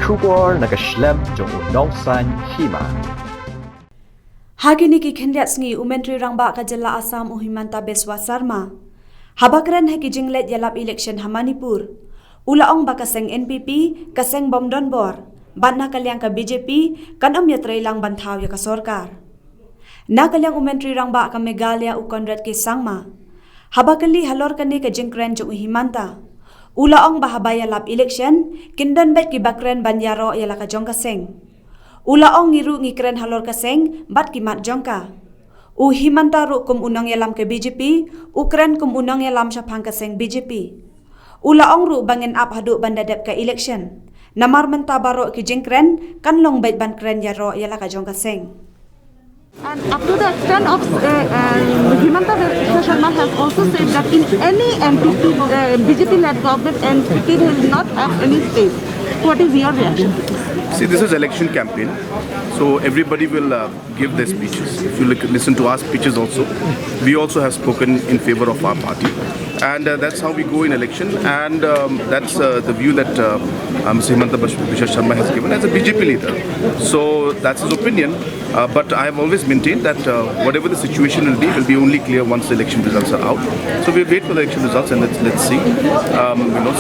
Shubor Nongïalam jong Nongsan Hima. Hagini ki khendiat sngi umentri rangba ka jilla Assam Himanta Beswa Sarma. Habakren haki jinglet yalap election Hamanipur. Ulaong bakaseng NPP, kaseng Bomdon Bor. Batna kalyang ka BJP, kan yatray lang bantaw ya ka sorkar. Na kalyang umentri rangba ka Meghalaya u Conrad ki Sangma. Habakali halor kani ka Kren jong Himanta. Ulaong bahabaya lap election, kindan bet ki bakren banyaro yala ka jong kaseng. Ulaong ngiru ngi Kren halor kaseng, bat ki mat jongka. U Himanta ru kum Nongïalam ke BJP, u Kren kum Nongïalam syapang kaseng BJP. Ulaong ru bangin ap Haduh bandadep ke election. Namar menta baro ki Kren, kan long bet ban Kren yaro yala ka jong kaseng. And up to the extent of Himanta Beswa has also said that in any NPP, BJP-led government, NPP will not have any space. What is your reaction? See, this is election campaign, so everybody will give their speeches. If you listen to our speeches also, we also have spoken in favor of our party. And that's how we go in election, and that's the view that Mr. Himanta Beswa has given as a BJP leader. So that's his opinion, but I have always maintained that whatever the situation will be only clear once the election results are out. So we'll wait for the election results and let's see.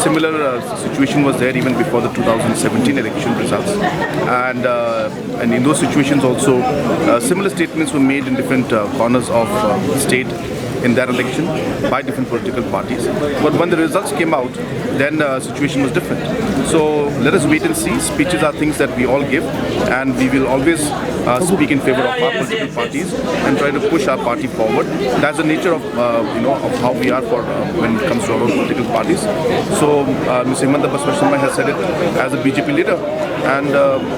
Similar situation was there even before the 2017 election results, and in those situations also similar statements were made in different corners of the state in that election by different political parties. But when the results came out, then the situation was different. So let us wait and see. Speeches are things that we all give, and we will always speak in favor of our political parties and try to push our party forward. That's the nature of of how we are for when it comes to our own political parties. So Mr. Himanta Beswa has said it as a BJP leader, and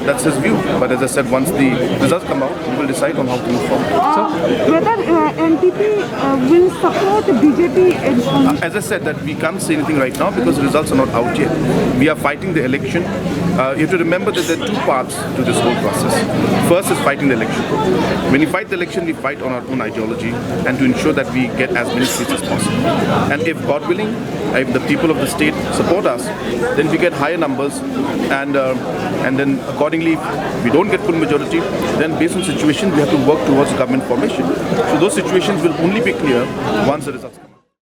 that's his view. But as I said, once the results come out, we will decide on how to move forward. Whether NPP will support BJP? As I said, that we can't say anything right now because the results are not out yet. We are fighting the election. You have to remember that there are two parts to this whole process. First is fighting the election. When we fight the election, we fight on our own ideology and to ensure that we get as many seats as possible. And if God willing, if the people of the state support us, then we get higher numbers, and then accordingly, if we don't get full majority, then based on situation, we have to work towards government formation. So those situations will only be clear once the results come.